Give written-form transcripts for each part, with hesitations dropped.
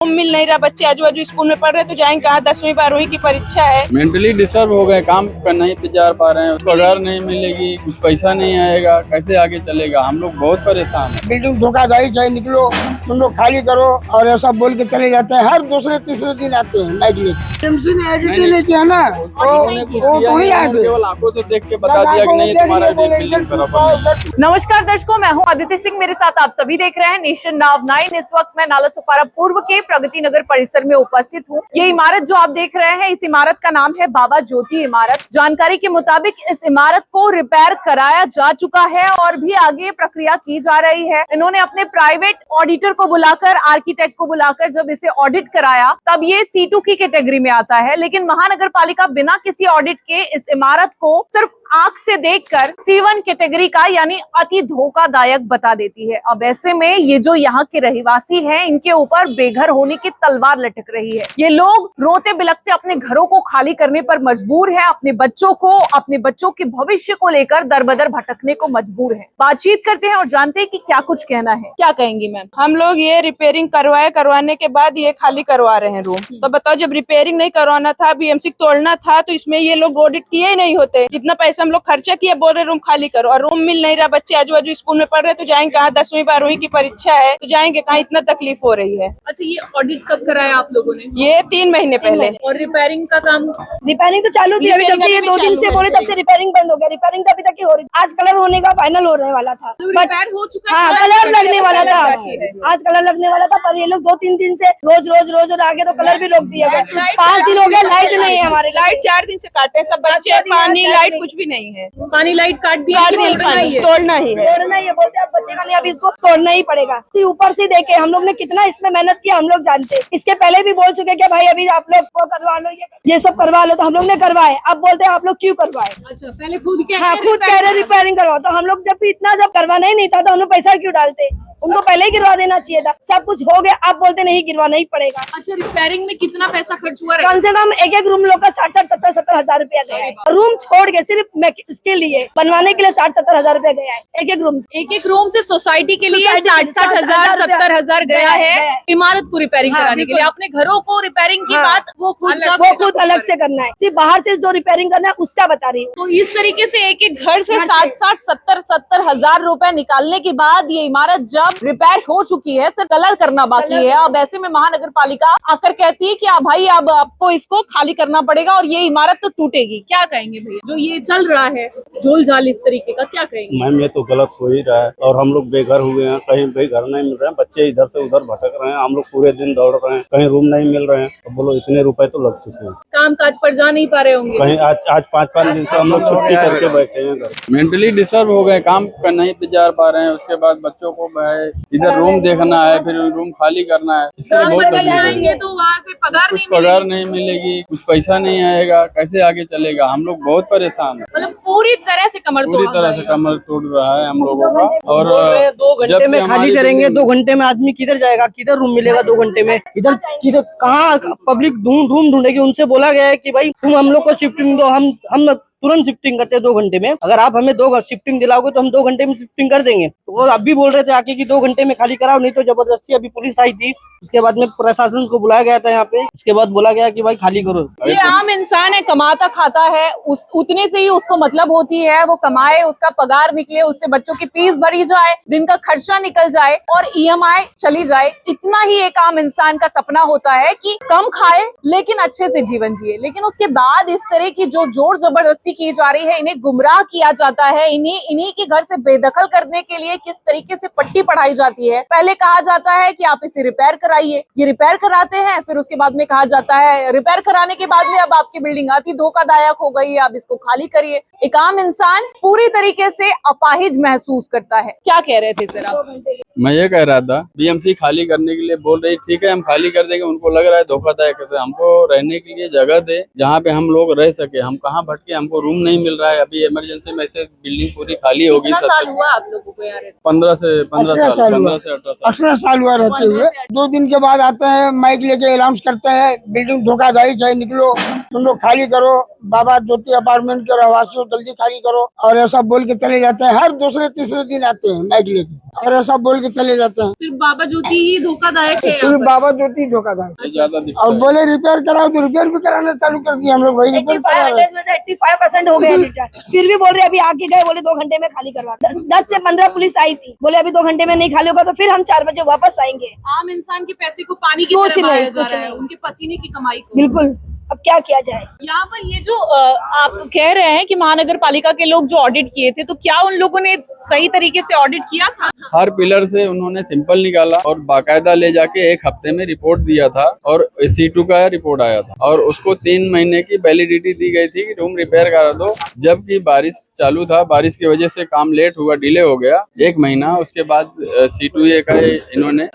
मिल नहीं रहा, बच्चे आजू बाजू स्कूल में पढ़ रहे तो जाएंगे कहाँ, 10वीं 12वीं की परीक्षा है। मेंटली डिस्टर्ब हो गए, काम कर नहीं पे जा पा रहे हैं, पगार नहीं मिलेगी, कुछ पैसा नहीं आएगा, कैसे आगे चलेगा, हम लोग बहुत परेशान हैं। बिल्डिंग धोखाधड़ी चाहे निकलो, तुम लोग खाली करो और ऐसा बोल के चले जाते हैं। हर दूसरे तीसरे दिन आते हैं माइक लेके। एमसी ने एडिट नहीं किया ना, वो थोड़ी आए थे। केवल आंखों से देख के बता दिया कि नहीं तुम्हारा बिल्डिंग बराबर नहीं। नमस्कार दर्शकों, मैं हूं अदिति सिंह, मेरे साथ आप सभी देख रहे हैं नेशन नाव 9। इस वक्त मैं नाला सुपारा पूर्व के प्रगति नगर परिसर में उपस्थित हूं। ये इमारत जो आप देख रहे हैं, इस इमारत का नाम है बाबा ज्योति इमारत। जानकारी के मुताबिक इस इमारत को रिपेयर कराया जा चुका है और भी आगे प्रक्रिया की जा रही है। इन्होंने अपने प्राइवेट ऑडिटर को बुलाकर, आर्किटेक्ट को बुलाकर जब इसे ऑडिट कराया तब ये C2 की कैटेगरी में आता है, लेकिन महानगर पालिका बिना किसी ऑडिट के इस इमारत को सिर्फ आंख से देखकर C1 कैटेगरी का यानी अति धोखादायक बता देती है। अब ऐसे में ये जो यहाँ के रहवासी हैं, इनके ऊपर बेघर होने की तलवार लटक रही है। ये लोग रोते बिलखते अपने घरों को खाली करने पर मजबूर है, अपने बच्चों के भविष्य को लेकर दरबदर भटकने को मजबूर है। बातचीत करते हैं और जानते हैं कि क्या कुछ कहना है। क्या कहेंगी मैम? हम लोग ये रिपेयरिंग करवाने के बाद ये खाली करवा रहे हैं रूम। तो बताओ, जब रिपेयरिंग नहीं करवाना था, BMC तोड़ना था, तो इसमें ये लोग ऑडिट किए ही नहीं होते। जितना पैसा हम लोग खर्चा किया, बोल रहे रूम खाली करो, और रूम मिल नहीं रहा, बच्चे आजू बाजू स्कूल में पढ़ रहे तो जाएंगे कहाँ, 10वीं 12वीं की परीक्षा है तो जाएंगे कहाँ, इतना तकलीफ हो रही है। अच्छा, ये ऑडिट कब कराया आप लोगों ने? ये 3 महीने पहले। और रिपेयरिंग का काम? रिपेयरिंग तो चालू थी, अभी जब से ये 2 दिन से बोले तब से रिपेयरिंग बंद हो गया। रिपेयरिंग तो अभी तक ही हो रही। आज कलर होने का फाइनल होने वाला था, रिपेयर हो चुका है। हाँ, कलर लगने वाला था आज कलर लगने वाला था, पर ये लोग 2-3 दिन से रोज और आगे तो कलर भी रोक दिया गया। 5 दिन हो गए, लाइट नहीं है हमारे। लाइट 4 दिन से काटे हैं सब बच्चे, पानी लाइट कुछ भी नहीं है। पानी लाइट काट दिया, तोड़ना ही है। तोड़ना ही है, बोलते अब बचेगा नहीं, अब इसको तोड़ना ही पड़ेगा। सिर्फ ऊपर से देखे हम लोग ने कितना इसमें मेहनत किया, हम लोग जानते हैं। इसके पहले भी बोल चुके कि भाई अभी आप लोग वो करवा लो, ये सब करवा लो, तो हम लोग ने करवाए। अब बोलते हैं आप लोग क्यों करवाए? अच्छा, पहले खुद के खुद कह रहे रिपेयरिंग करवाओ, तो हम लोग जब करवाना ही नहीं था तो हम लोग पैसा क्यों डालते? उनको पहले ही गिरवा देना चाहिए था। सब कुछ हो गया, अब बोलते नहीं गिरवाना ही पड़ेगा। अच्छा, रिपेयरिंग में कितना पैसा खर्च हुआ? कम से कम एक रूम लोग का 60-70 हजार रुपया गया है। रूम छोड़ के सिर्फ इसके लिए बनवाने के लिए 60-70 हजार रुपया गया है एक रूम से। एक रूम से सोसाइटी के लिए 60 हजार 70 हजार गया है इमारत को रिपेयरिंग कराने के लिए। अपने घरों को रिपेयरिंग की बात वो खुद अलग से करना है, सिर्फ बाहर से जो रिपेयरिंग करना है उसका बता रही हूँ। तो इस तरीके से एक घर से 60-70 हजार रुपए निकालने के बाद ये इमारत जब रिपेयर हो चुकी है, सिर्फ कलर करना बाकी है। अब ऐसे में महानगर पालिका आकर कहती है कि भाई अब आपको इसको खाली करना पड़ेगा और ये इमारत तो टूटेगी। क्या कहेंगे भैया, जो ये चल रहा है झोल झाल इस तरीके का, क्या कहेंगे? मैम, ये तो गलत हो ही रहा है और हम लोग बेघर हुए हैं, कहीं भी घर नहीं मिल रहे हैं, बच्चे इधर से उधर भटक रहे हैं, हम लोग पूरे दिन दौड़ रहे हैं, कहीं रूम नहीं मिल रहे हैं। तो बोलो इतने रुपए तो लग चुके हैं, काम काज पर जा नहीं पा रहे होंगे। कहीं आज 5-5 दिन से हम लोग छुट्टी करके बैठे हैं घर। मेंटली डिस्टर्ब हो गए, काम कर नहीं पे जा पा रहे हैं, उसके बाद बच्चों को इधर रूम देखना है, फिर रूम खाली करना है, इसके लिए बहुत तकलीफ जाएंगे तो वहाँ से पगार नहीं मिलेगी, कुछ पैसा नहीं आएगा, कैसे आगे चलेगा, हम लोग बहुत परेशान हैं। मतलब पूरी तरह से कमर तोड़ रहा है हम लोगों का। और 2 घंटे में खाली करेंगे, 2 घंटे में आदमी किधर जाएगा, किधर रूम मिलेगा 2 घंटे में? इधर किधर कहाँ पब्लिक रूम ढूंढेगी? उनसे बोला गया है कि भाई तुम हम लोग को शिफ्टिंग दो, हम तुरंत शिफ्टिंग करते हैं 2 घंटे में। अगर आप हमें 2 शिफ्टिंग दिलाओगे तो हम 2 घंटे में शिफ्टिंग कर देंगे। तो वो अब भी बोल रहे थे आके कि 2 घंटे में खाली कराओ, नहीं तो जबरदस्ती। अभी पुलिस आई थी, उसके बाद में प्रशासन को बुलाया गया था यहाँ पे, उसके बाद बोला गया कि भाई खाली करो। ये आम इंसान है, कमाता खाता है, उतने से ही उसको मतलब होती है। वो कमाए, उसका पगार निकले, उससे बच्चों की फीस भरी जाए, दिन का खर्चा निकल जाए और EMI चली जाए। इतना ही एक आम इंसान का सपना होता है कि कम खाए लेकिन अच्छे से जीवन जिए। लेकिन उसके बाद इस तरह की जो जोर जबरदस्ती की जा रही है, इन्हें गुमराह किया जाता है, इन्हीं के घर से बेदखल करने के लिए किस तरीके से पट्टी पढ़ाई जाती है। पहले कहा जाता है कि आप इसे रिपेयर कराइए, ये रिपेयर कराते हैं, फिर उसके बाद में कहा जाता है रिपेयर कराने के बाद में अब आपकी बिल्डिंग आती धोखादायक हो गई है, आप इसको खाली करिए। एक आम इंसान पूरी तरीके से अपाहिज महसूस करता है। क्या कह रहे थे सर आप? मैं ये कह रहा था, BMC खाली करने के लिए बोल रही, ठीक है हम खाली कर देंगे, उनको लग रहा है धोखादायक है, हमको रहने के लिए जगह दे जहाँ पे हम लोग रह सके। हम कहाँ भटके, हमको रूम नहीं मिल रहा है। अभी इमरजेंसी में से बिल्डिंग पूरी खाली होगी। कितना साल हुआ आप लोगों को यहाँ रहते? 15 से 18 साल 18 साल हुआ रहते हुए। 2 दिन के बाद आते हैं, माइक लेके अनाउंस करते हैं बिल्डिंग धोखाधड़ी चाहे निकलो, तुम लोग खाली करो, बाबा ज्योति अपार्टमेंट के रहवासियों जल्दी खाली करो, और ऐसा बोल के चले जाते हैं। हर दूसरे तीसरे दिन आते हैं माइक लेके और ऐसा बोल के चले जाते हैं। सिर्फ बाबा ज्योति ही धोखादायक है। सिर्फ बाबा ज्योति धोखाधड़ी। ज्यादा दिक्कत और बोले रिपेयर कराओ तो रिपेयर भी कराना चालू कर दिया हम लोग। भाई रिपेयर करा रहे हैं। 85% हो गया लीटर, फिर भी बोल रहे अभी आके गए, बोले 2 घंटे में खाली करवा। 10 से 15 पुलिस आई थी, बोले अभी 2 घंटे में नहीं खाली होगा तो फिर हम 4 बजे वापस आएंगे। आम इंसान के पैसे को पानी की कुछ तरह नहीं, बहाया जा कुछ रहा है, नहीं। उनके पसीने की कमाई को। बिल्कुल, अब क्या किया जाए। यहाँ पर ये जो आप कह रहे हैं कि महानगर पालिका के लोग जो ऑडिट किए थे, तो क्या उन लोगों ने सही तरीके से ऑडिट किया था? हर पिलर से उन्होंने सिंपल निकाला और बाकायदा ले जाके 1 हफ्ते में रिपोर्ट दिया था और C2 का रिपोर्ट आया था और उसको 3 महीने की वैलिडिटी दी गई थी कि रूम रिपेयर करा दो। जबकि बारिश चालू था, बारिश की वजह से काम लेट हुआ, डिले हो गया 1 महीना। उसके बाद C2A का इन्होंने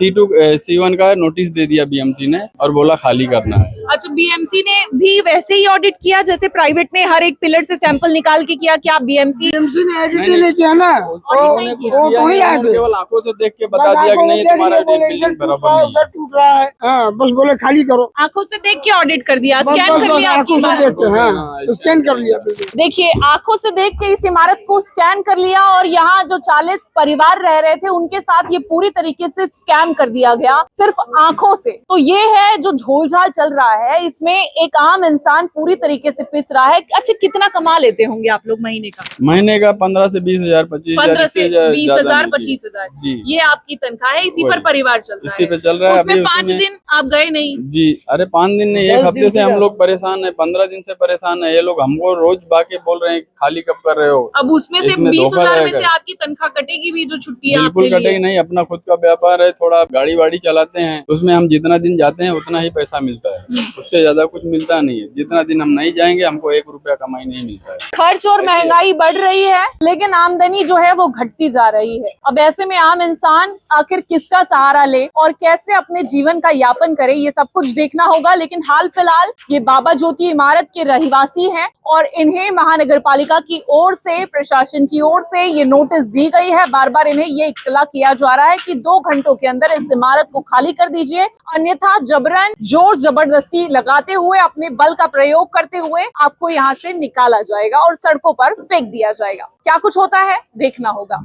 C1 का नोटिस दे दिया BMC ने और बोला खाली करना है। अच्छा, BMC ने भी वैसे ही ऑडिट किया जैसे प्राइवेट ने हर एक पिलर से सैंपल निकाल के किया? क्या BMC ने एडिट नहीं किया ना, वो थोड़ी आए थे। केवल आंखों से देख के बता दिया कि नहीं तुम्हारा बिल्डिंग बराबर नहीं है। टूट रहा है, हाँ, बस बोले खाली करो। आंखों से देख के ऑडिट कर दिया, बस स्कैन कर लिया आपकी आंखों से इमारत देखते को? हैं, हाँ, स्कैन कर लिया। देखिए, आंखों से देख के इस इमारत को स्कैन कर लिया और यहाँ जो 40 परिवार रह रहे थे उनके साथ ये पूरी तरीके से स्कैम कर दिया गया सिर्फ आंखों से। तो ये है जो झोलझाल चल रहा है, इसमें एक आम इंसान पूरी तरीके से पिस रहा है। अच्छा, कितना कमा लेते होंगे आप लोग महीने का? महीने का 15 से 20 हजार, 25 हजार, 15 से 20 हजार, 25 हजार जी, ये आपकी तनख्वाह है? इसी पर परिवार चल रहा है? इसी पे चल रहा है। उसमें अभी 5 दिन आप गए नहीं? जी, अरे 5 दिन नहीं, 1 हफ्ते से हम लोग परेशान है, 15 दिन से परेशान है। ये लोग हमको रोज बाके बोल रहे हैं खाली कब कर रहे हो। अब उसमें से 20 हजार में से आपकी तनख्वाह कटेगी भी, जो छुट्टियां बिल्कुल कटेगी नहीं। अपना खुद का व्यापार है, थोड़ा गाड़ी वाड़ी चलाते हैं, उसमें हम जितना दिन जाते हैं उतना ही पैसा मिलता है, उससे ज्यादा कुछ मिलता नहीं है। जितना दिन हम नहीं जाएंगे हमको 1 रुपया कमाई नहीं मिलता है। खर्च और महंगाई बढ़ रही है लेकिन आमदनी जो है वो घटती जा रही है। अब ऐसे में आम इंसान आखिर किसका सहारा ले और कैसे अपने जीवन का यापन करे, ये सब कुछ देखना होगा। लेकिन हाल फिलहाल ये बाबा ज्योति इमारत के रहवासी हैं और इन्हें महानगर पालिका की ओर से, प्रशासन की ओर से ये नोटिस दी गई है। बार बार इन्हें ये इत्तला किया जा रहा है कि 2 घंटों के अंदर इस इमारत को खाली कर दीजिए, अन्यथा जबरन जोर जबरदस्ती लगाते हुए, अपने बल का प्रयोग करते हुए आपको यहाँ से निकाला जाएगा और सड़कों पर फेंक दिया जाएगा। क्या कुछ होता है देखना होगा।